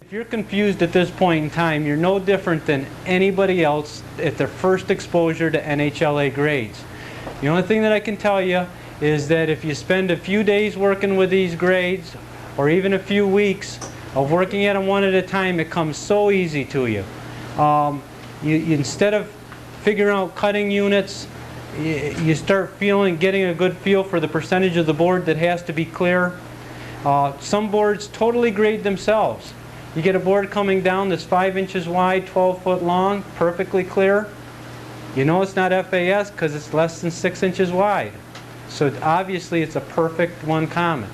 If you're confused at this point in time, you're no different than anybody else at their first exposure to NHLA grades. The only thing that I can tell you is that if you spend a few days working with these grades, or even a few weeks of working at them one at a time, it comes so easy to you. Instead of figuring out cutting units, you start getting a good feel for the percentage of the board that has to be clear. Some boards totally grade themselves. You get a board coming down that's 5 inches wide, 12 foot long, perfectly clear. You know it's not FAS because it's less than 6 inches wide. So obviously it's a perfect one common.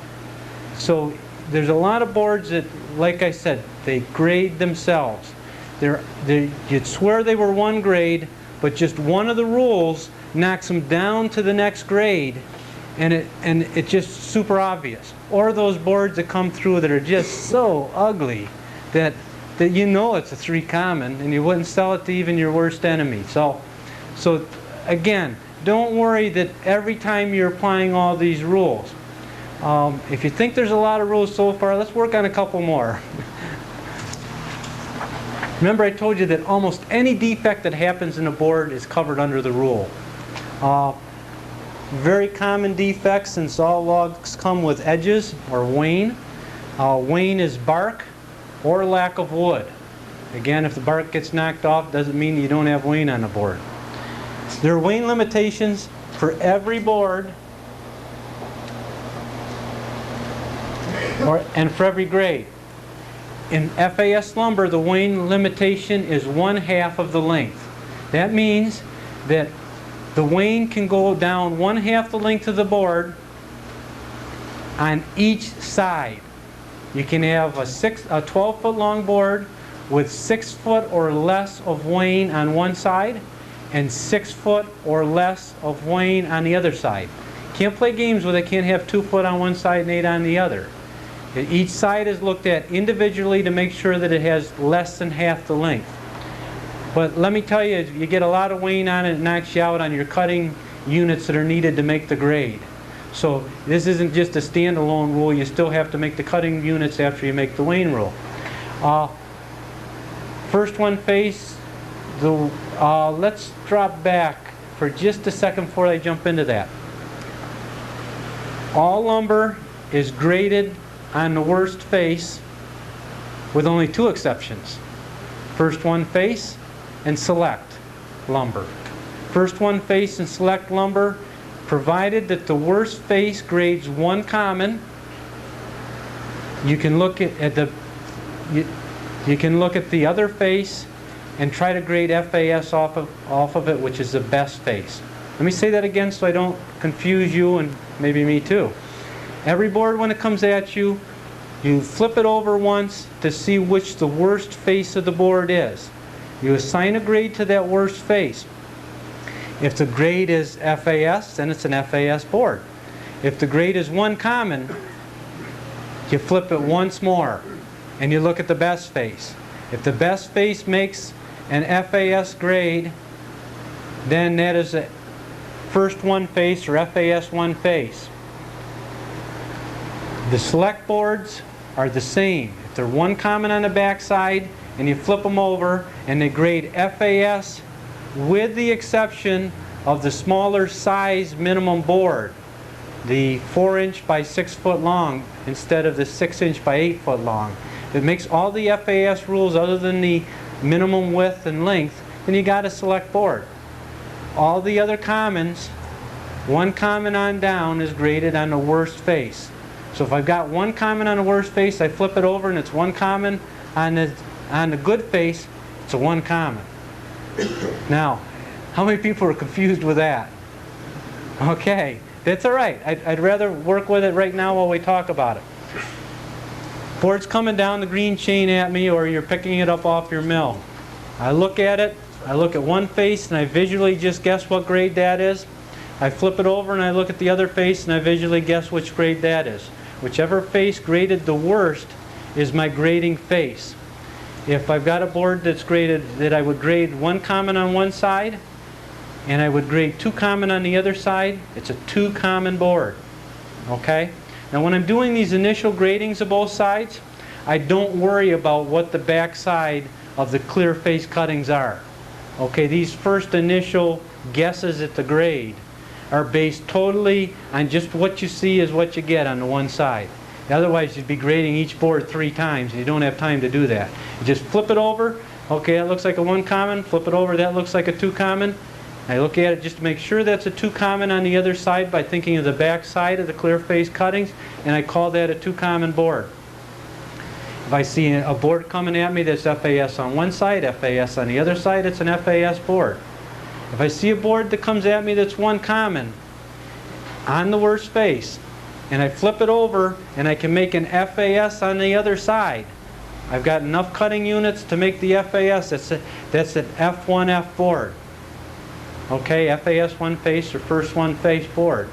So there's a lot of boards that, like I said, they grade themselves. You'd swear they were one grade, but just one of the rules knocks them down to the next grade, and it's just super obvious. Or those boards that come through that are just so ugly that you know it's a 3 common, and you wouldn't sell it to even your worst enemy. So again, don't worry that every time you're applying all these rules. If you think there's a lot of rules so far, let's work on a couple more. Remember I told you that almost any defect that happens in a board is covered under the rule. Very common defects, since all logs come with edges or wane. Wane is bark or lack of wood. Again, if the bark gets knocked off, doesn't mean you don't have wane on the board. There are wane limitations for every board and for every grade. In FAIS lumber, the wane limitation is 1/2 of the length. That means that the wane can go down 1/2 the length of the board on each side. You can have a 12 foot long board with 6 foot or less of wane on one side and 6 foot or less of wane on the other side. Can't play games with it. Can't have 2 foot on one side and 8 on the other. Each side is looked at individually to make sure that it has less than half the length. But let me tell you, you get a lot of wane on it, it knocks you out on your cutting units that are needed to make the grade. So this isn't just a standalone rule. You still have to make the cutting units after you make the wane rule. First one FAIS. Let's drop back for just a second before I jump into that. All lumber is graded on the worst FAIS with only 2 exceptions. First one FAIS and select lumber. First one FAIS and select lumber, provided that the worst FAIS grades 1 common. You can look at the other FAIS and try to grade FAS off of it, which is the best FAIS. Let me say that again so I don't confuse you and maybe me too. Every board, when it comes at you, you flip it over once to see which the worst FAIS of the board is. You assign a grade to that worst FAIS. If the grade is FAS, then it's an FAS board. If the grade is 1 common, you flip it once more and you look at the best FAIS. If the best FAIS makes an FAS grade, then that is a first one FAIS or FAS 1 FAIS. The select boards are the same. If they're 1 common on the back side and you flip them over and they grade FAS, with the exception of the smaller size minimum board, the 4 inch by 6 foot long instead of the 6 inch by 8 foot long. It makes all the FAS rules other than the minimum width and length, then you got a select board. All the other commons, 1 common on down, is graded on the worst FAIS. So if I've got 1 common on the worst FAIS, I flip it over and it's 1 common on the good FAIS, it's a 1 common. Now, how many people are confused with that? Okay, that's all right. I'd rather work with it right now while we talk about it. Board's coming down the green chain at me, or you're picking it up off your mill. I look at it, I look at one FAIS and I visually just guess what grade that is. I flip it over and I look at the other FAIS and I visually guess which grade that is. Whichever FAIS graded the worst is my grading FAIS. If I've got a board that's graded, that I would grade 1 common on one side and I would grade 2 common on the other side, it's a 2 common board. Okay? Now when I'm doing these initial gradings of both sides, I don't worry about what the back side of the clear face cuttings are. Okay, these first initial guesses at the grade are based totally on just what you see is what you get on the one side. Otherwise, you'd be grading each board 3 times, and you don't have time to do that. You just flip it over. Okay, that looks like a 1 common. Flip it over, that looks like a 2 common. I look at it just to make sure that's a 2 common on the other side by thinking of the back side of the clear face cuttings, and I call that a 2 common board. If I see a board coming at me that's FAS on one side, FAS on the other side, it's an FAS board. If I see a board that comes at me that's 1 common on the worst face, and I flip it over and I can make an FAS on the other side, I've got enough cutting units to make the FAS. That's an F1F board. Okay, FAS 1 face or first 1 face board.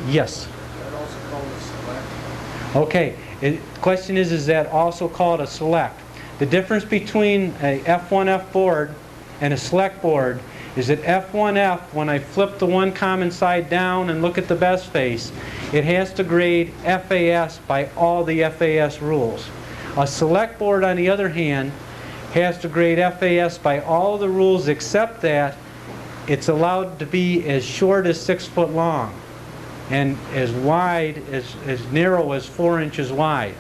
Yes? Is that also called a select? Okay, the question is that also called a select? The difference between a F1F board and a select board is that F1F, when I flip the 1 common side down and look at the best face, it has to grade FAS by all the FAS rules. A select board, on the other hand, has to grade FAS by all the rules except that it's allowed to be as short as 6 foot long and as wide, as narrow as 4 inches wide.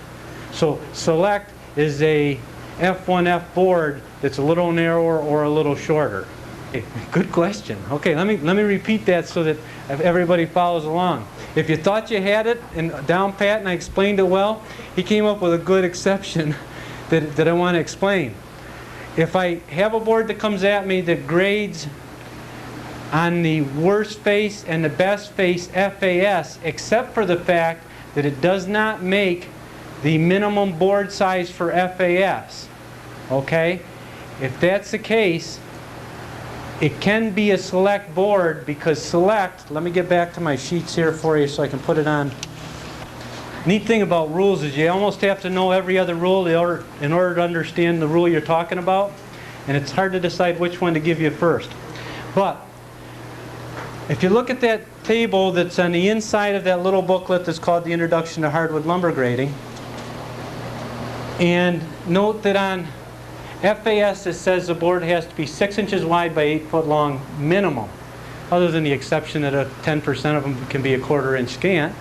So select is a F1F board that's a little narrower or a little shorter. Okay, good question. Okay, let me repeat that so that everybody follows along. If you thought you had it down pat and I explained it well, he came up with a good exception that I want to explain. If I have a board that comes at me that grades on the worst face and the best face FAS, except for the fact that it does not make the minimum board size for FAS. Okay? If that's the case, it can be a select board because select, let me get back to my sheets here for you so I can put it on. Neat thing about rules is you almost have to know every other rule in order to understand the rule you're talking about, and it's hard to decide which one to give you first. But if you look at that table that's on the inside of that little booklet that's called the Introduction to Hardwood Lumber Grading, and note that on FAS it says the board has to be 6 inches wide by 8 foot long minimum, other than the exception that 10% of them can be a 1/4 inch scant.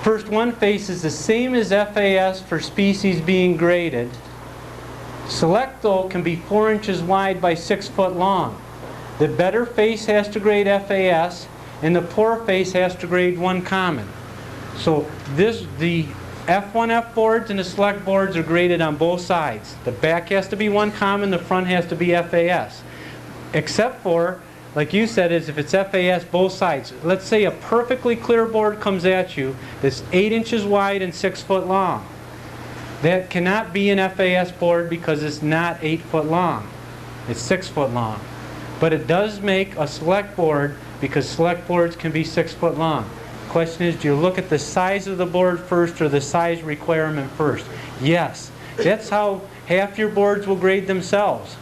First 1 face is the same as FAS for species being graded. Select, though, can be 4 inches wide by 6 foot long. The better face has to grade FAS, and the poor face has to grade 1 common. So the F1F boards and the select boards are graded on both sides. The back has to be 1 common, the front has to be FAS. Except for, like you said, is if it's FAS both sides. Let's say a perfectly clear board comes at you that's 8 inches wide and 6 foot long. That cannot be an FAS board because it's not 8 foot long. It's 6 foot long. But it does make a select board because select boards can be 6 foot long. Question is, do you look at the size of the board first or the size requirement first? Yes. That's how half your boards will grade themselves.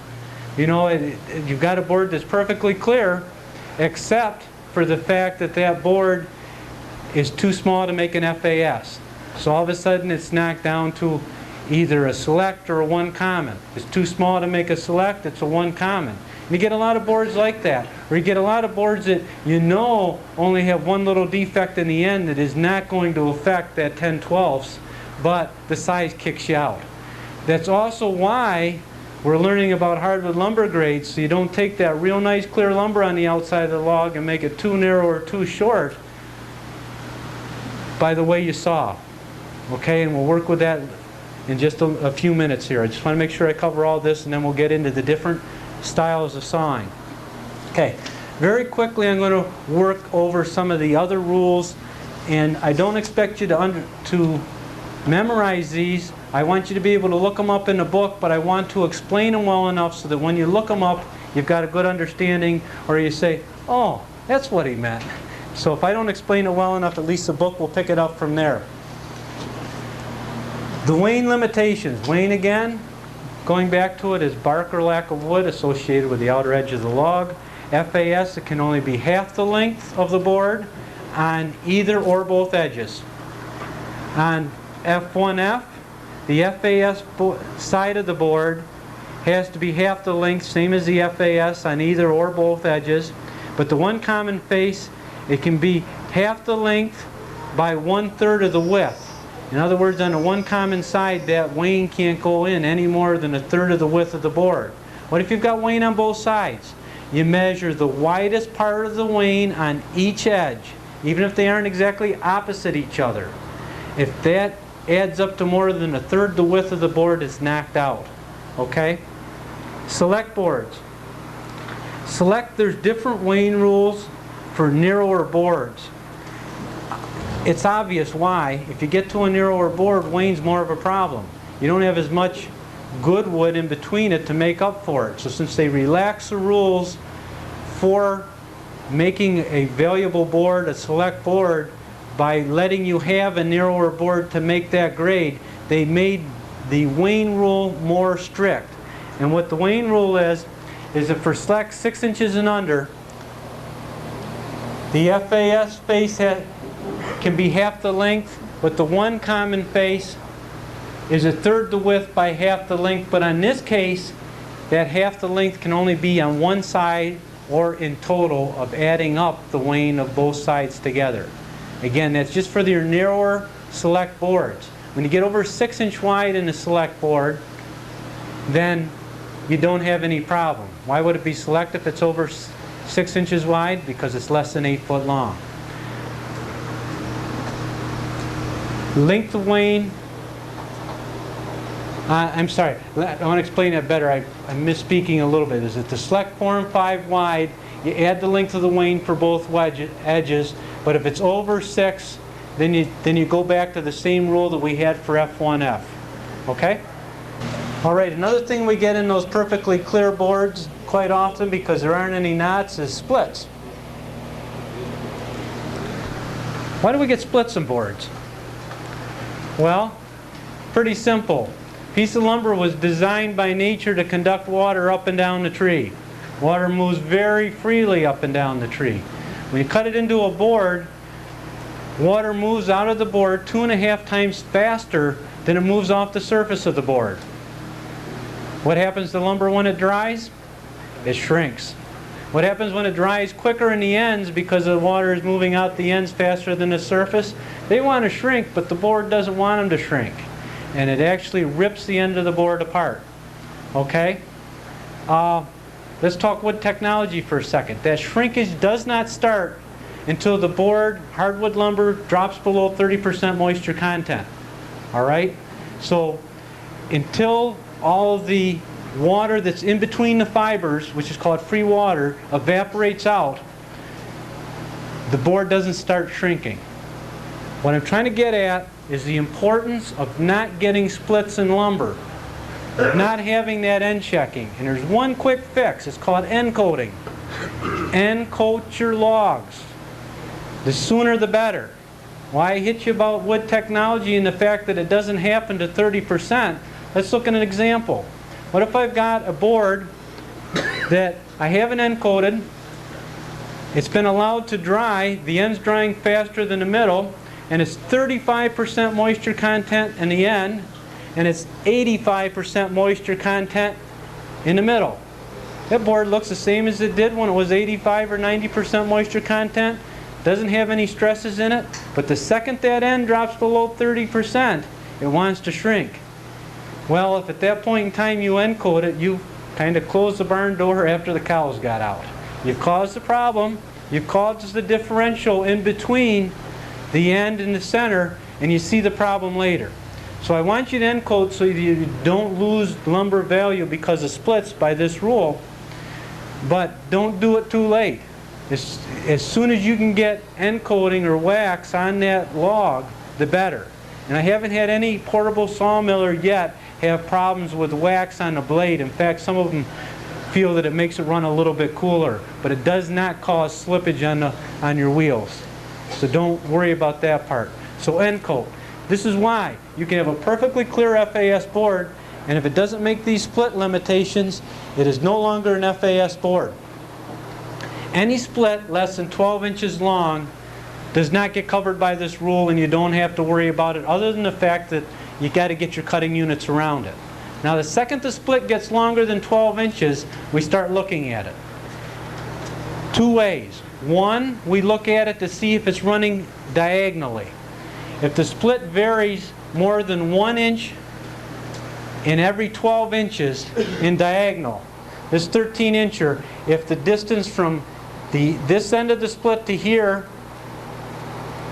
You know, you've got a board that's perfectly clear, except for the fact that that board is too small to make an FAS. So all of a sudden it's knocked down to either a select or a 1 common. It's too small to make a select, it's a 1 common. And you get a lot of boards like that. Or you get a lot of boards that you know only have 1 little defect in the end that is not going to affect that 10/12ths, but the size kicks you out. That's also why we're learning about hardwood lumber grades, so you don't take that real nice clear lumber on the outside of the log and make it too narrow or too short by the way you saw. Okay, and we'll work with that in just a few minutes here. I just want to make sure I cover all this, and then we'll get into the different styles of sawing. Okay, very quickly I'm going to work over some of the other rules, and I don't expect you to memorize these. I want you to be able to look them up in the book, but I want to explain them well enough so that when you look them up, you've got a good understanding, or you say, oh, that's what he meant. So if I don't explain it well enough, at least the book will pick it up from there. The wane limitations. Wane, again, going back to it, is bark or lack of wood associated with the outer edge of the log. FAS, it can only be half the length of the board on either or both edges. On F1F, the FAS side of the board has to be half the length, same as the FAS on either or both edges. But the one common face, it can be half the length by 1/3 of the width. In other words, on the one common side, that wane can't go in any more than 1/3 of the width of the board. What if you've got wane on both sides? You measure the widest part of the wane on each edge, even if they aren't exactly opposite each other. If that adds up to more than 1/3 the width of the board, it's knocked out. Okay? Select boards. There's different wane rules for narrower boards. It's obvious why. If you get to a narrower board, wane's more of a problem. You don't have as much good wood in between it to make up for it. So since they relax the rules for making a valuable board, a select board, by letting you have a narrower board to make that grade, they made the wane rule more strict. And what the wane rule is that for select 6 inches and under, the FAS face can be half the length, but the one common face is 1/3 the width by half the length. But in this case, that half the length can only be on one side or in total of adding up the wane of both sides together. Again, that's just for your narrower select boards. When you get over 6 inch wide in a select board, then you don't have any problem. Why would it be select if it's over 6 inches wide? Because it's less than 8 foot long. Length of wane. I'm sorry, I want to explain that better. I'm misspeaking a little bit. Is it the select 4 and 5 wide, you add the length of the wane for both edges, but if it's over 6, then you go back to the same rule that we had for F1F. Okay? All right, another thing we get in those perfectly clear boards quite often, because there aren't any knots, is splits. Why do we get splits in boards? Well, pretty simple. Piece of lumber was designed by nature to conduct water up and down the tree. Water moves very freely up and down the tree. When you cut it into a board, water moves out of the board 2.5 times faster than it moves off the surface of the board. What happens to lumber when it dries? It shrinks. What happens when it dries quicker in the ends because the water is moving out the ends faster than the surface? They want to shrink, but the board doesn't want them to shrink. And it actually rips the end of the board apart. Okay? Let's talk wood technology for a second. That shrinkage does not start until the board, hardwood lumber, drops below 30% moisture content. All right? So until all of the water that's in between the fibers, which is called free water, evaporates out, the board doesn't start shrinking. What I'm trying to get at is the importance of not getting splits in lumber, of not having that end checking. And there's one quick fix. It's called encoding. Encode your logs. The sooner the better. Why I hit you about wood technology and the fact that it doesn't happen to 30%, let's look at an example. What if I've got a board that I haven't encoded, it's been allowed to dry, the end's drying faster than the middle, and it's 35% moisture content in the end, and it's 85% moisture content in the middle. That board looks the same as it did when it was 85 or 90% moisture content. Doesn't have any stresses in it, but the second that end drops below 30%, it wants to shrink. Well, if at that point in time you encode it, you kind of close the barn door after the cows got out. You've caused the problem, you've caused the differential in between the end and the center, and you see the problem later. So I want you to encode so you don't lose lumber value because of splits by this rule, but don't do it too late. As soon as you can get encoding or wax on that log, the better. And I haven't had any portable sawmiller yet have problems with wax on the blade. In fact, some of them feel that it makes it run a little bit cooler, but it does not cause slippage on your wheels. So don't worry about that part. So encode. This is why you can have a perfectly clear FAS board, and if it doesn't make these split limitations, it is no longer an FAS board. Any split less than 12 inches long does not get covered by this rule, and you don't have to worry about it, other than the fact that you got to get your cutting units around it. Now the second the split gets longer than 12 inches, we start looking at it. Two ways. One, we look at it to see if it's running diagonally. If the split varies more than 1 inch in every 12 inches in diagonal, this 13-incher, if the distance from this end of the split to here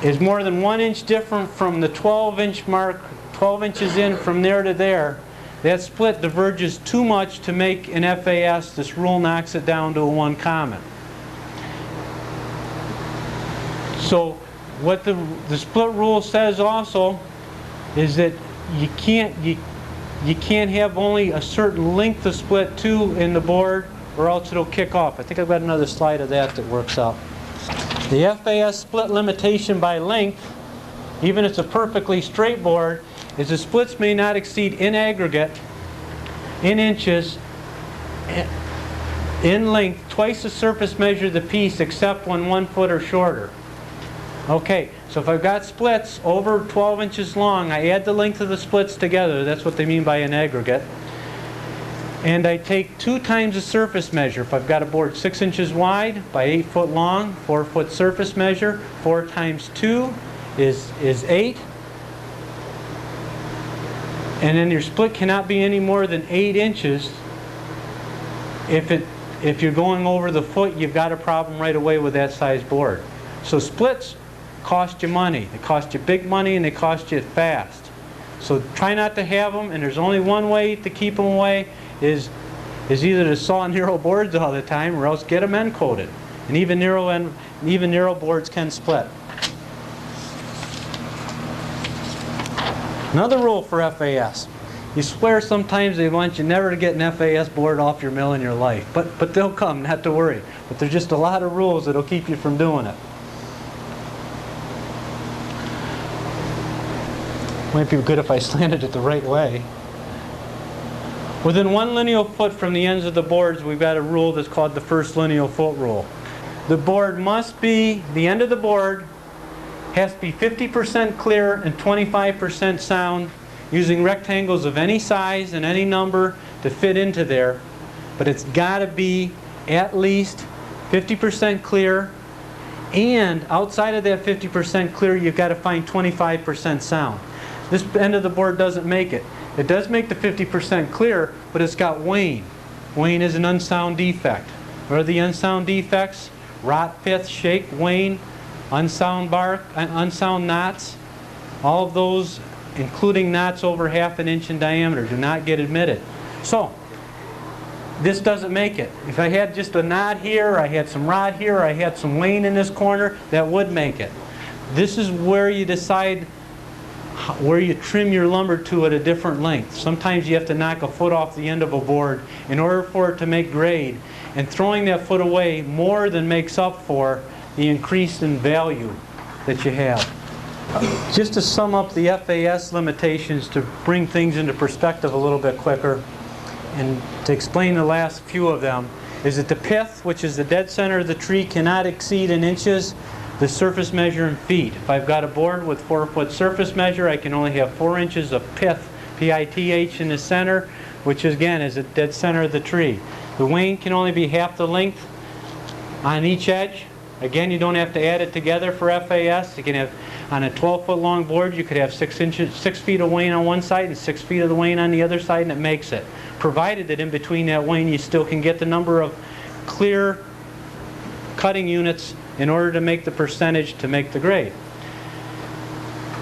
is more than 1 inch different from the 12-inch mark, 12 inches in from there to there, that split diverges too much to make an FAS. This rule knocks it down to a 1 common. So what the split rule says also is that you can't have only a certain length of split too in the board, or else it'll kick off. I think I've got another slide of that works out. The FAS split limitation by length, even if it's a perfectly straight board, is the splits may not exceed in aggregate, in inches, in length, twice the surface measure of the piece except when 1 foot or shorter. Okay, so if I've got splits over 12 inches long, I add the length of the splits together. That's what they mean by an aggregate. And I take 2 times the surface measure. If I've got a board 6 inches wide by 8 foot long, 4 foot surface measure, 4 times 2 is 8. And then your split cannot be any more than 8 inches. If you're going over the foot, you've got a problem right away with that size board. So splits cost you money. They cost you big money and they cost you fast. So try not to have them, and there's only one way to keep them away is either to saw narrow boards all the time or else get them encoded. And even narrow boards can split. Another rule for FAS. You swear sometimes they want you never to get an FAS board off your mill in your life. But they'll come, not to worry. But there's just a lot of rules that'll keep you from doing it. Might be good if I slanted it the right way. Within 1 lineal foot from the ends of the boards, we've got a rule that's called the first lineal foot rule. The board must be, the end of the board has to be 50% clear and 25% sound, using rectangles of any size and any number to fit into there. But it's got to be at least 50% clear, and outside of that 50% clear, you've got to find 25% sound. This end of the board doesn't make it. It does make the 50% clear, but it's got wane. Wane is an unsound defect. What are the unsound defects? Rot, pith, shake, wane, unsound bark, unsound knots. All of those, including knots over 1/2 inch in diameter, do not get admitted. So, this doesn't make it. If I had just a knot here, I had some rot here, I had some wane in this corner, that would make it. This is where you decide where you trim your lumber to at a different length. Sometimes you have to knock a foot off the end of a board in order for it to make grade, and throwing that foot away more than makes up for the increase in value that you have. Just to sum up the FAS limitations, to bring things into perspective a little bit quicker and to explain the last few of them, is that the pith, which is the dead center of the tree, cannot exceed in inches the surface measure in feet. If I've got a board with 4 foot surface measure, I can only have 4 inches of pith, P-I-T-H, in the center, which again is the dead center of the tree. The wane can only be half the length on each edge. Again, you don't have to add it together for FAS. You can have, on a 12-foot long board, you could have 6 feet of wane on one side and 6 feet of the wane on the other side, and it makes it. Provided that in between that wane, you still can get the number of clear cutting units in order to make the percentage to make the grade.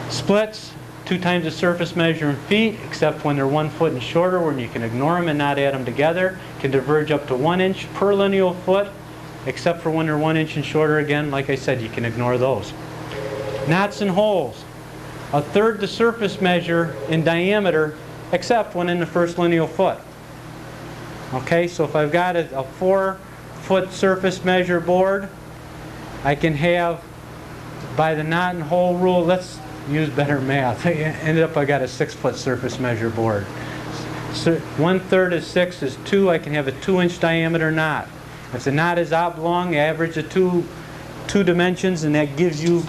Splits, 2 times the surface measure in feet, except when they're 1 foot and shorter, when you can ignore them and not add them together. Can diverge up to 1 inch per lineal foot, except for when they're 1 inch and shorter. Again, like I said, you can ignore those. Knots and holes, 1/3 the surface measure in diameter, except when in the first lineal foot. Okay, so if I've got a 4 foot surface measure board, I can have, by the knot and hole rule, let's use better math. I ended up I got a 6 foot surface measure board. So 1/3 of 6 is 2. I can have a 2 inch diameter knot. If the knot is oblong, average of two dimensions, and that gives you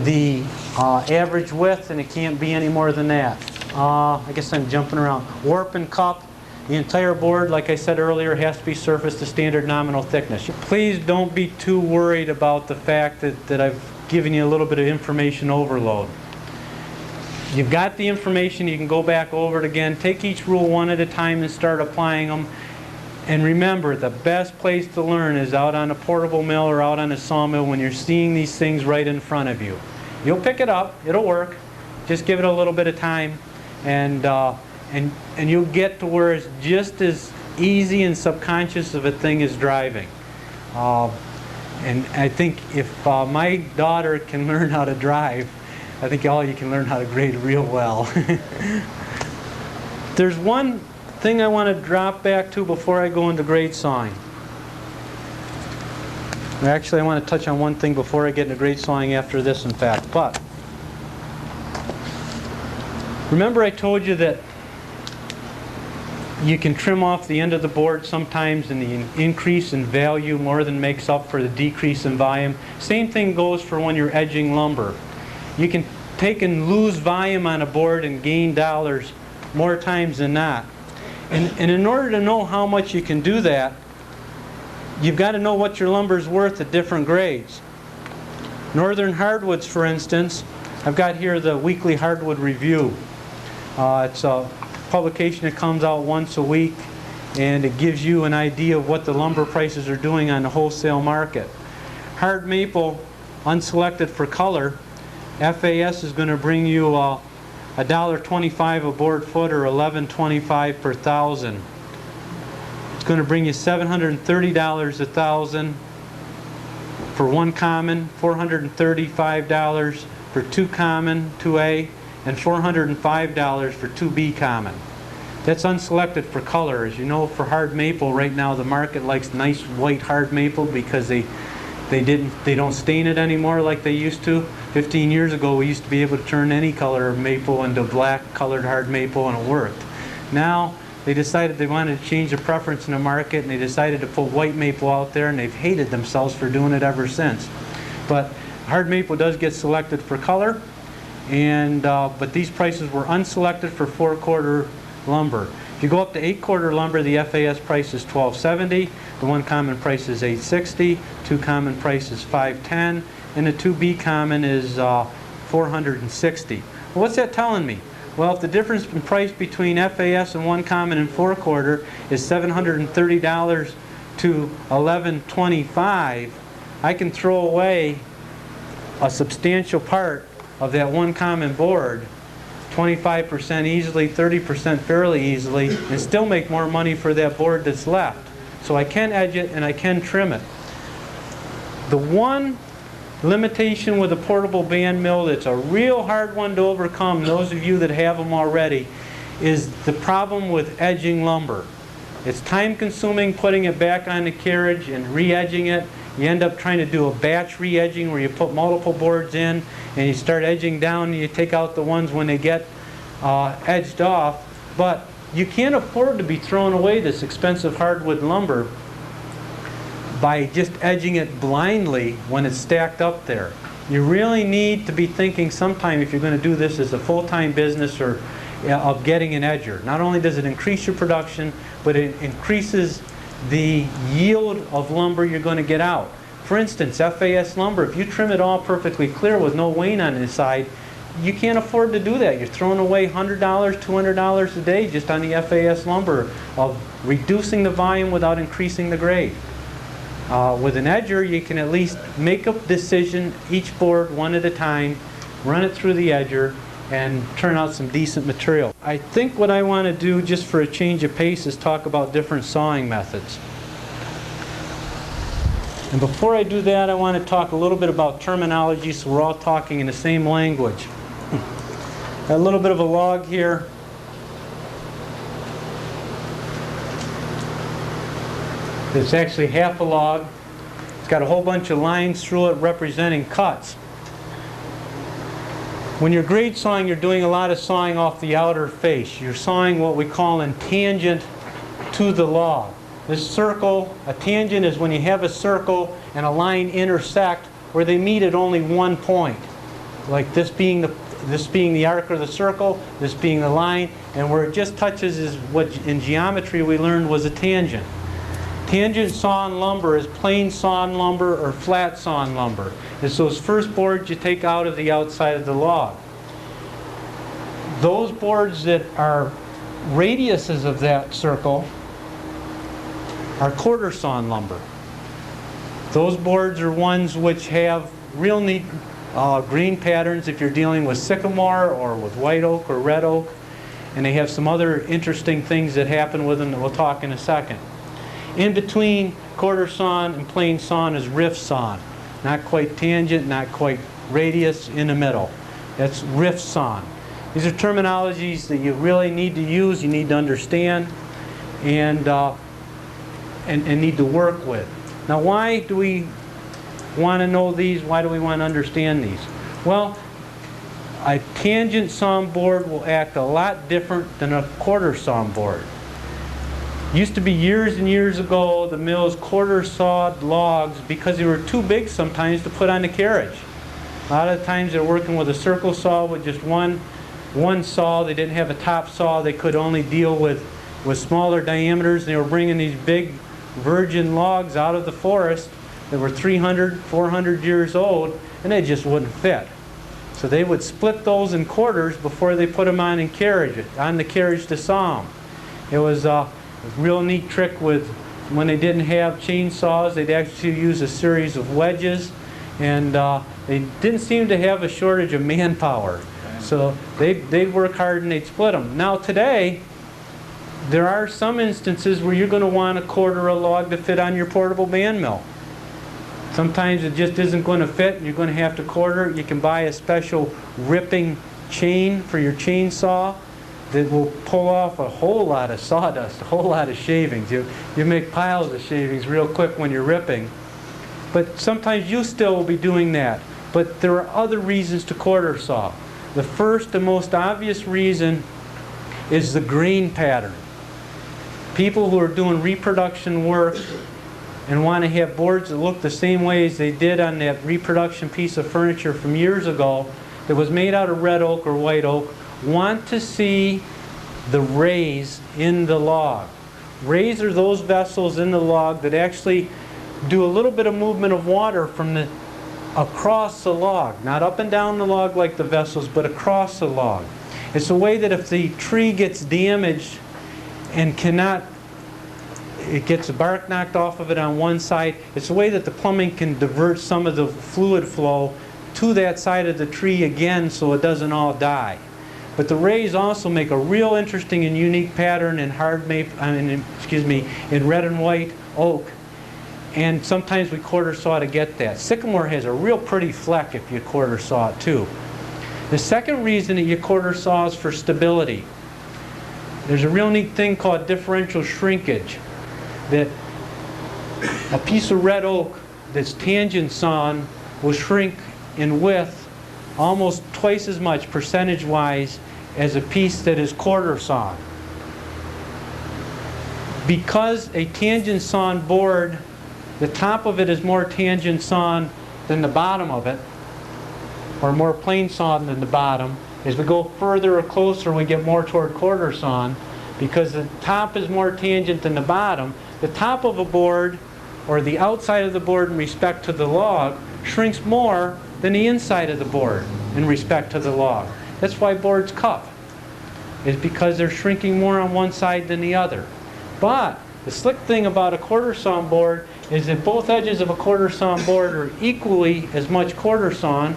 the Average width, and it can't be any more than that. I guess I'm jumping around. Warp and cup. The entire board, like I said earlier, has to be surfaced to standard nominal thickness. Please don't be too worried about the fact that I've given you a little bit of information overload. You've got the information, you can go back over it again. Take each rule one at a time and start applying them. And remember, the best place to learn is out on a portable mill or out on a sawmill when you're seeing these things right in front of you. You'll pick it up, it'll work. Just give it a little bit of time, and you'll get to where it's just as easy and subconscious of a thing as driving. And I think if my daughter can learn how to drive, I think all you can learn how to grade real well. There's one thing I want to drop back to before I go into grade sawing. Actually, I want to touch on one thing before I get into grade sawing after this, in fact. But remember I told you that you can trim off the end of the board sometimes, and the increase in value more than makes up for the decrease in volume. Same thing goes for when you're edging lumber. You can take and lose volume on a board and gain dollars more times than not. And in order to know how much you can do that, you've got to know what your lumber is worth at different grades. Northern Hardwoods, for instance, I've got here the weekly hardwood review. It's a publication that comes out once a week, and it gives you an idea of what the lumber prices are doing on the wholesale market. Hard maple, unselected for color, FAIS is going to bring you $1.25 a board foot, or $11.25 per thousand. It's going to bring you $730 a thousand for one common, $435 for two common, 2A, and $405 for 2B common. That's unselected for color. As you know, for hard maple right now, the market likes nice white hard maple because they don't stain it anymore like they used to. 15 years ago, we used to be able to turn any color of maple into black colored hard maple, and it worked. Now they decided they wanted to change the preference in the market, and they decided to put white maple out there, and they've hated themselves for doing it ever since. But hard maple does get selected for color, and but these prices were unselected for 4-quarter lumber. If you go up to 8-quarter lumber, the FAS price is $12.70, the one common price is $8.60, two common price is $5.10, and the 2B common is $460. Well, what's that telling me? Well, if the difference in price between FAS and one common and 4-quarter is $730 to $11.25, I can throw away a substantial part of that one common board, 25% easily, 30% fairly easily, and still make more money for that board that's left. So I can edge it and I can trim it. The one limitation with a portable band mill that's a real hard one to overcome, those of you that have them already, is the problem with edging lumber. It's time consuming putting it back on the carriage and re-edging it. You end up trying to do a batch re-edging where you put multiple boards in and you start edging down, and you take out the ones when they get edged off. But you can't afford to be throwing away this expensive hardwood lumber by just edging it blindly when it's stacked up there. You really need to be thinking sometime, if you're going to do this as a full-time business, or of getting an edger. Not only does it increase your production, but it increases the yield of lumber you're going to get out. For instance, FAS lumber, if you trim it all perfectly clear with no wane on the inside, you can't afford to do that. You're throwing away $100, $200 a day just on the FAS lumber of reducing the volume without increasing the grade. With an edger, you can at least make a decision, each board one at a time, run it through the edger, and turn out some decent material. I think what I want to do, just for a change of pace, is talk about different sawing methods. And before I do that, I want to talk a little bit about terminology so we're all talking in the same language. A little bit of a log here. It's actually half a log. It's got a whole bunch of lines through it representing cuts. When you're grade sawing, you're doing a lot of sawing off the outer face. You're sawing what we call in tangent to the log. This circle, a tangent is when you have a circle and a line intersect where they meet at only one point. like this being the arc or the circle, this being the line, and where it just touches is what in geometry we learned was a tangent. Tangent sawn lumber is plain sawn lumber or flat sawn lumber. It's those first boards you take out of the outside of the log. Those boards that are radiuses of that circle are quarter sawn lumber. Those boards are ones which have real neat green patterns if you're dealing with sycamore or with white oak or red oak, and they have some other interesting things that happen with them that we'll talk in a second. In between quarter sawn and plain sawn is rift sawn. Not quite tangent, not quite radius, in the middle. That's rift sawn. These are terminologies that you really need to use, you need to understand, and need to work with. Now, why do we want to know these? Why do we want to understand these? Well, a tangent sawn board will act a lot different than a quarter sawn board. Used to be years and years ago, the mills quarter sawed logs because they were too big sometimes to put on the carriage. A lot of times they're working with a circle saw with just one saw. They didn't have a top saw. They could only deal with smaller diameters. They were bringing these big virgin logs out of the forest that were 300, 400 years old, and they just wouldn't fit. So they would split those in quarters before they put them on the carriage to saw them. It was a real neat trick with when they didn't have chainsaws. They'd actually use a series of wedges, and they didn't seem to have a shortage of manpower. So they'd work hard and they'd split them. Now today, there are some instances where you're going to want to quarter a log to fit on your portable band mill. Sometimes it just isn't going to fit and you're going to have to quarter it. You can buy a special ripping chain for your chainsaw that will pull off a whole lot of sawdust, a whole lot of shavings. You make piles of shavings real quick when you're ripping. But sometimes you still will be doing that. But there are other reasons to quarter saw. The first and most obvious reason is the grain pattern. People who are doing reproduction work and want to have boards that look the same way as they did on that reproduction piece of furniture from years ago that was made out of red oak or white oak want to see the rays in the log. Rays are those vessels in the log that actually do a little bit of movement of water from across the log. Not up and down the log like the vessels, but across the log. It's a way that if the tree gets damaged and it gets the bark knocked off of it on one side, it's a way that the plumbing can divert some of the fluid flow to that side of the tree again so it doesn't all die. But the rays also make a real interesting and unique pattern in in red and white oak. And sometimes we quarter saw to get that. Sycamore has a real pretty fleck if you quarter saw it too. The second reason that you quarter saw is for stability. There's a real neat thing called differential shrinkage, that a piece of red oak that's tangent sawn will shrink in width almost twice as much percentage-wise as a piece that is quarter sawn. Because a tangent sawn board, the top of it is more tangent sawn than the bottom of it, or more plain sawn than the bottom. As we go further or closer, we get more toward quarter sawn. Because the top is more tangent than the bottom, the top of a board, or the outside of the board in respect to the log, shrinks more than the inside of the board in respect to the log. That's why boards cup, is because they're shrinking more on one side than the other. But the slick thing about a quarter sawn board is that both edges of a quarter sawn board are equally as much quarter sawn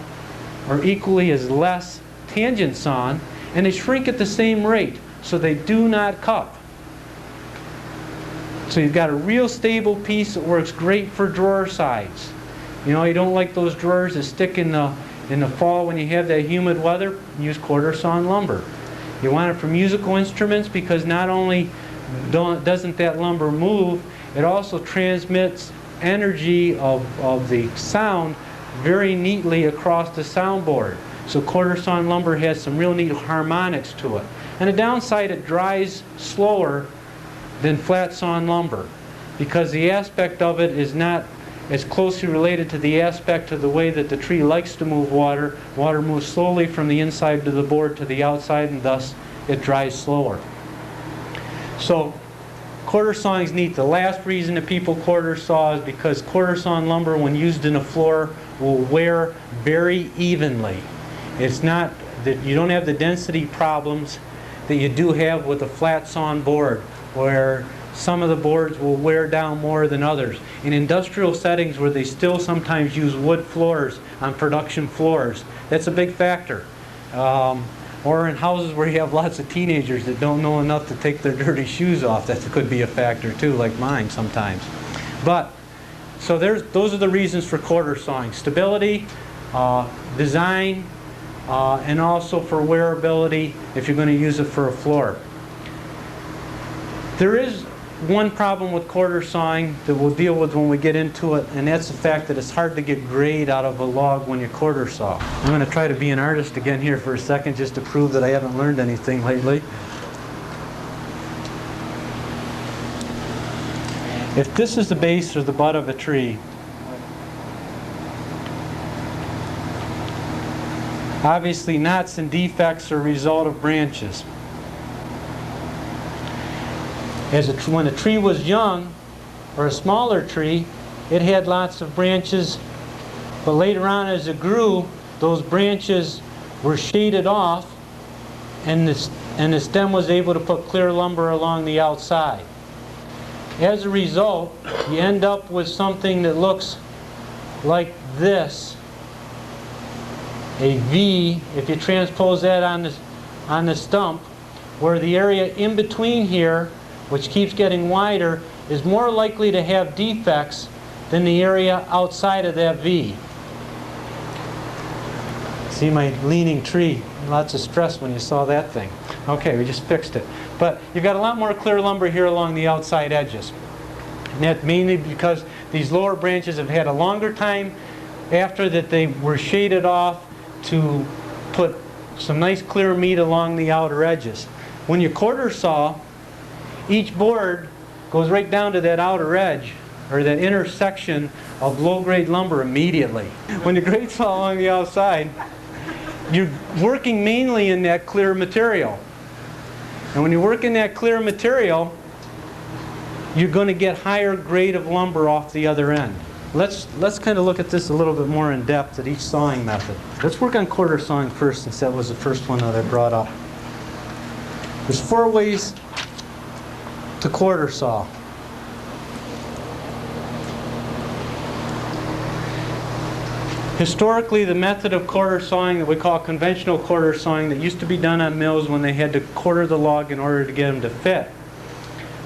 or equally as less tangent sawn, and they shrink at the same rate, so they do not cup. So you've got a real stable piece that works great for drawer sides. You know, you don't like those drawers that stick in the fall when you have that humid weather, use quarter sawn lumber. You want it for musical instruments because not only doesn't that lumber move, it also transmits energy of the sound very neatly across the soundboard. So quarter sawn lumber has some real neat harmonics to it. And the downside, it dries slower than flat sawn lumber because the aspect of it is not it's closely related to the aspect of the way that the tree likes to move water. Water moves slowly from the inside of the board to the outside, and thus it dries slower. So quarter sawing is neat. The last reason that people quarter saw is because quarter sawn lumber, when used in a floor, will wear very evenly. It's not that you don't have the density problems that you do have with a flat sawn board, where some of the boards will wear down more than others. In industrial settings where they still sometimes use wood floors on production floors, that's a big factor. Or in houses where you have lots of teenagers that don't know enough to take their dirty shoes off, that could be a factor too, like mine sometimes. But, so those are the reasons for quarter sawing. Stability, design, and also for wearability if you're going to use it for a floor. There is one problem with quarter sawing that we'll deal with when we get into it, and that's the fact that it's hard to get grade out of a log when you quarter saw. I'm going to try to be an artist again here for a second just to prove that I haven't learned anything lately. If this is the base or the butt of a tree, obviously knots and defects are a result of branches. When a tree was young, or a smaller tree, it had lots of branches, but later on as it grew, those branches were shaded off, and the stem was able to put clear lumber along the outside. As a result, you end up with something that looks like this, a V, if you transpose that on the stump, where the area in between here, which keeps getting wider, is more likely to have defects than the area outside of that V. See my leaning tree? Lots of stress when you saw that thing. Okay, we just fixed it. But you've got a lot more clear lumber here along the outside edges. And that's mainly because these lower branches have had a longer time after that they were shaded off to put some nice clear meat along the outer edges. When you quarter saw, each board goes right down to that outer edge, or that intersection of low-grade lumber immediately. When you grade saw along the outside, you're working mainly in that clear material. And when you work in that clear material, you're going to get higher grade of lumber off the other end. Let's kind of look at this a little bit more in depth at each sawing method. Let's work on quarter sawing first, since that was the first one that I brought up. There's 4 ways to quarter saw. Historically, the method of quarter sawing that we call conventional quarter sawing, that used to be done on mills when they had to quarter the log in order to get them to fit,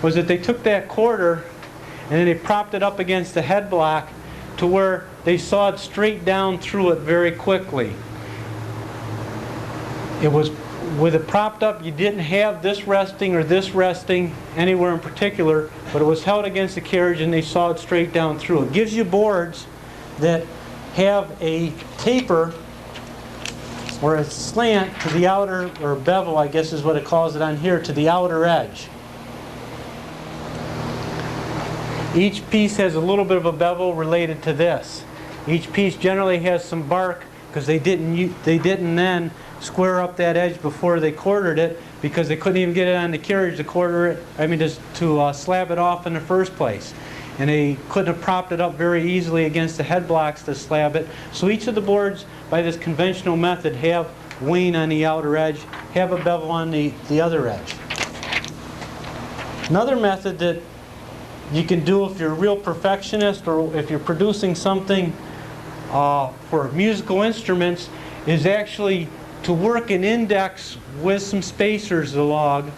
was that they took that quarter and then they propped it up against the head block to where they sawed straight down through it very quickly. It was with it propped up, you didn't have this resting or this resting anywhere in particular, but it was held against the carriage and they sawed straight down through. It gives you boards that have a taper or a slant to the outer, or bevel I guess is what it calls it on here, to the outer edge. Each piece has a little bit of a bevel related to this. Each piece generally has some bark, because they didn't then square up that edge before they quartered it, because they couldn't even get it on the carriage to quarter it, to slab it off in the first place. And they couldn't have propped it up very easily against the head blocks to slab it. So each of the boards, by this conventional method, have wane on the outer edge, have a bevel on the other edge. Another method that you can do if you're a real perfectionist, or if you're producing something for musical instruments, is actually to work an index with some spacers along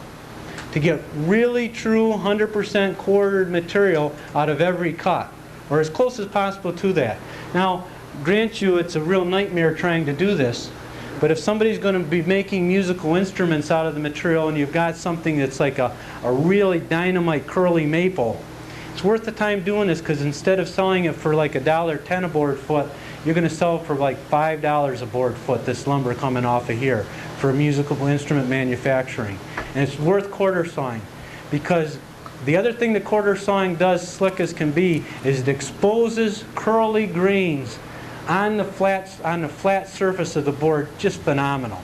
to get really true 100% quartered material out of every cut, or as close as possible to that. Now, grant you it's a real nightmare trying to do this, but if somebody's going to be making musical instruments out of the material and you've got something that's like a really dynamite curly maple, it's worth the time doing this, because instead of selling it for like $1.10 a board foot, you're going to sell it for like $5 a board foot, this lumber coming off of here, for musical instrument manufacturing. And it's worth quarter sawing, because The other thing that quarter sawing does, slick as can be, is it exposes curly grains on the flat surface of the board. Just phenomenal.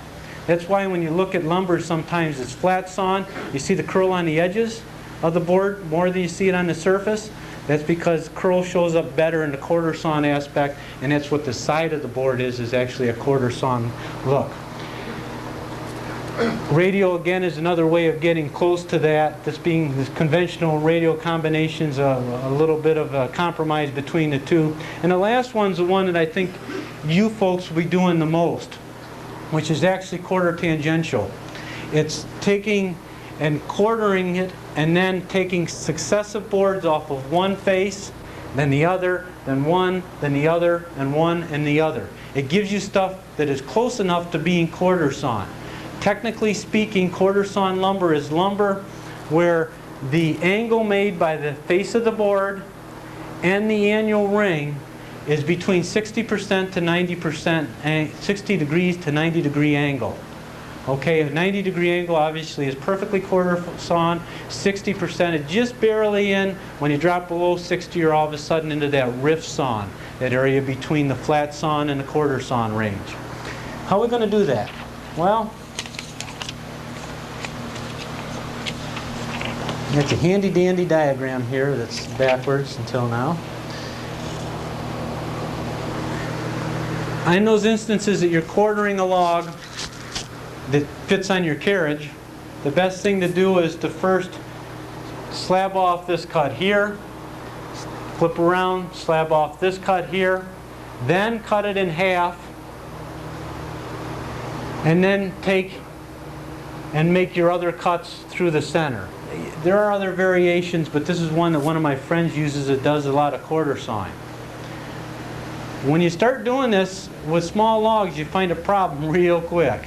That's why when you look at lumber, sometimes it's flat sawn. You see the curl on the edges of the board more than you see it on the surface. That's because curl shows up better in the quarter sawn aspect, and that's what the side of the board is actually a quarter sawn look. Radial, again, is another way of getting close to that. This conventional radial combinations, a little bit of a compromise between the two. And the last one's the one that I think you folks will be doing the most, which is actually quarter tangential. It's taking and quartering it and then taking successive boards off of one face, then the other, then one, then the other, and one, and the other. It gives you stuff that is close enough to being quarter sawn. Technically speaking, quarter sawn lumber is lumber where the angle made by the face of the board and the annual ring is between 60% to 90%, 60 degrees to 90 degree angle. Okay, a 90 degree angle obviously is perfectly quarter sawn. 60% is just barely in. When you drop below 60, you're all of a sudden into that rift sawn, that area between the flat sawn and the quarter sawn range. How are we going to do that? Well, it's a handy dandy diagram here that's backwards until now. In those instances that you're quartering a log that fits on your carriage, the best thing to do is to first slab off this cut here, flip around, slab off this cut here, then cut it in half, and then take and make your other cuts through the center. There are other variations, but this is one that one of my friends uses that does a lot of quarter sawing. When you start doing this with small logs, you find a problem real quick.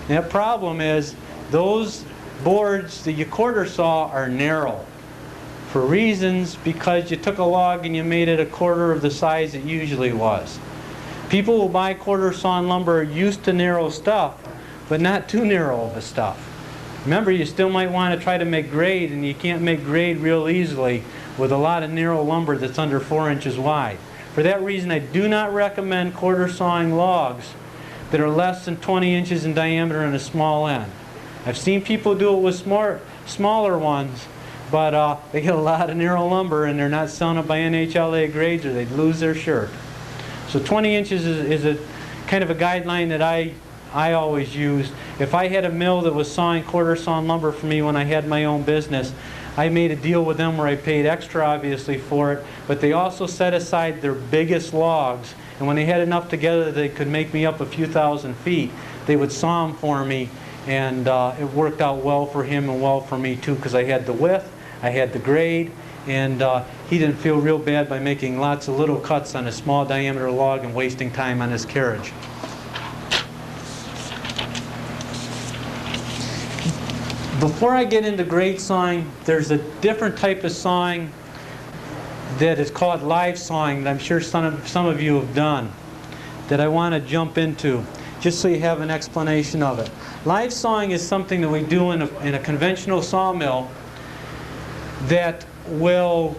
And that problem is those boards that you quarter saw are narrow for reasons because you took a log and you made it a quarter of the size it usually was. People who buy quarter sawn lumber used to narrow stuff, but not too narrow of a stuff. Remember, you still might want to try to make grade, and you can't make grade real easily with a lot of narrow lumber that's under 4 inches wide. For that reason, I do not recommend quarter sawing logs that are less than 20 inches in diameter and a small end. I've seen people do it with smaller ones, but they get a lot of narrow lumber and they're not selling it by NHLA grades or they'd lose their shirt. So 20 inches is a kind of a guideline that I always use. If I had a mill that was sawing quarter sawn lumber for me when I had my own business, I made a deal with them where I paid extra obviously for it, but they also set aside their biggest logs, and when they had enough together that they could make me up a few thousand feet, they would saw them for me, and it worked out well for him and well for me too, because I had the width, I had the grade, and he didn't feel real bad by making lots of little cuts on a small diameter log and wasting time on his carriage. Before I get into grade sawing, there's a different type of sawing that is called live sawing that I'm sure some of you have done that I want to jump into just so you have an explanation of it. Live sawing is something that we do in a conventional sawmill that will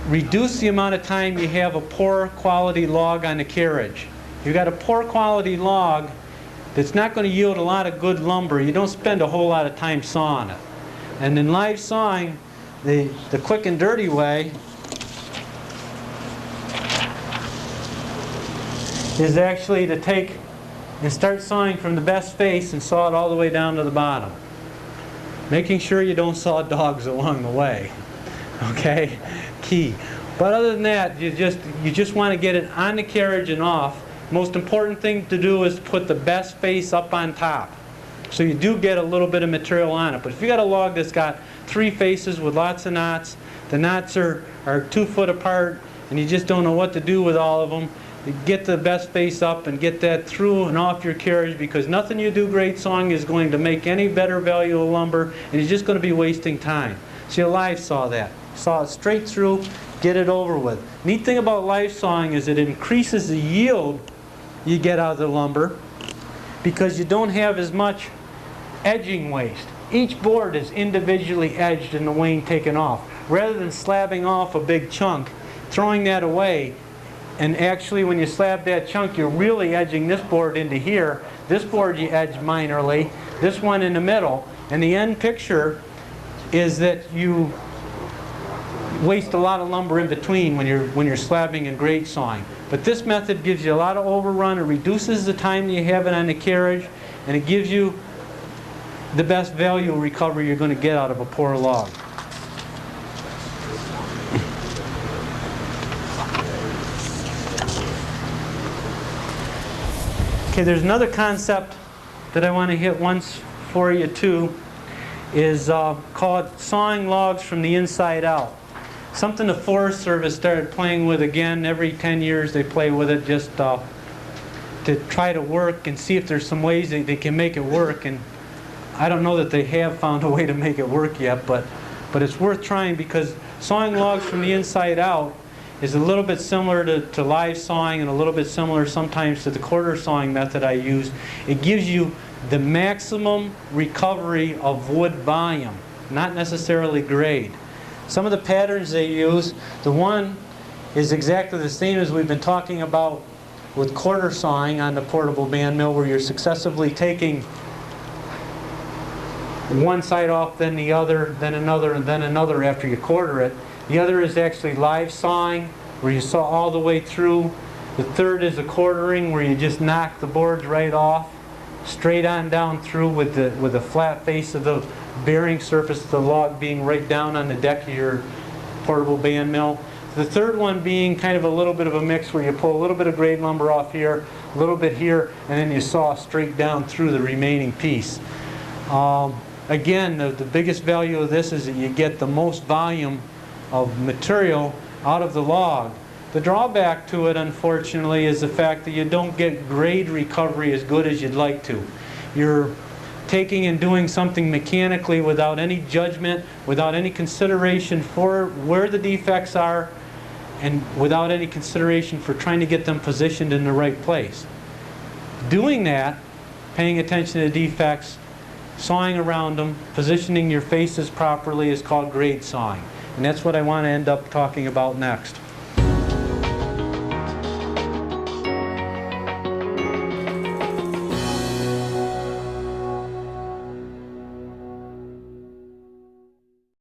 reduce the amount of time you have a poor quality log on the carriage. You've got a poor quality log that's not going to yield a lot of good lumber. You don't spend a whole lot of time sawing it. And in live sawing, the quick and dirty way is actually to take and start sawing from the best face and saw it all the way down to the bottom. Making sure you don't saw dogs along the way. Okay? Key. But other than that, you just want to get it on the carriage and off. Most important thing to do is put the best face up on top. So you do get a little bit of material on it. But if you got a log that's got 3 faces with lots of knots, the knots are 2 foot apart, and you just don't know what to do with all of them, you get the best face up and get that through and off your carriage, because nothing you do grade sawing is going to make any better value of lumber, and you're just going to be wasting time. So you live saw that. Saw it straight through, get it over with. Neat thing about live sawing is it increases the yield you get out of the lumber because you don't have as much edging waste. Each board is individually edged and the wane taken off. Rather than slabbing off a big chunk, throwing that away, and actually when you slab that chunk, you're really edging this board into here. This board you edge minorly, this one in the middle, and the end picture is that you waste a lot of lumber in between when you're slabbing and grade sawing. But this method gives you a lot of overrun. It reduces the time that you have it on the carriage, and it gives you the best value recovery you're going to get out of a poor log. Okay, there's another concept that I want to hit once for you too, is called sawing logs from the inside out. Something the Forest Service started playing with again. Every 10 years they play with it just to try to work and see if there's some ways they can make it work. And I don't know that they have found a way to make it work yet, but it's worth trying, because sawing logs from the inside out is a little bit similar to live sawing, and a little bit similar sometimes to the quarter sawing method I use. It gives you the maximum recovery of wood volume, not necessarily grade. Some of the patterns they use, the one is exactly the same as we've been talking about with quarter sawing on the portable band mill, where you're successively taking one side off, then the other, then another, and then another after you quarter it. The other is actually live sawing, where you saw all the way through. The third is a quartering, where you just knock the boards right off, straight on down through with the flat face of the bearing surface of the log being right down on the deck of your portable band mill. The third one being kind of a little bit of a mix, where you pull a little bit of grade lumber off here, a little bit here, and then you saw straight down through the remaining piece. Again, the biggest value of this is that you get the most volume of material out of the log. The drawback to it, unfortunately, is the fact that you don't get grade recovery as good as you'd like to. You're taking and doing something mechanically without any judgment, without any consideration for where the defects are, and without any consideration for trying to get them positioned in the right place. Doing that, paying attention to defects, sawing around them, positioning your faces properly, is called grade sawing. And that's what I want to end up talking about next.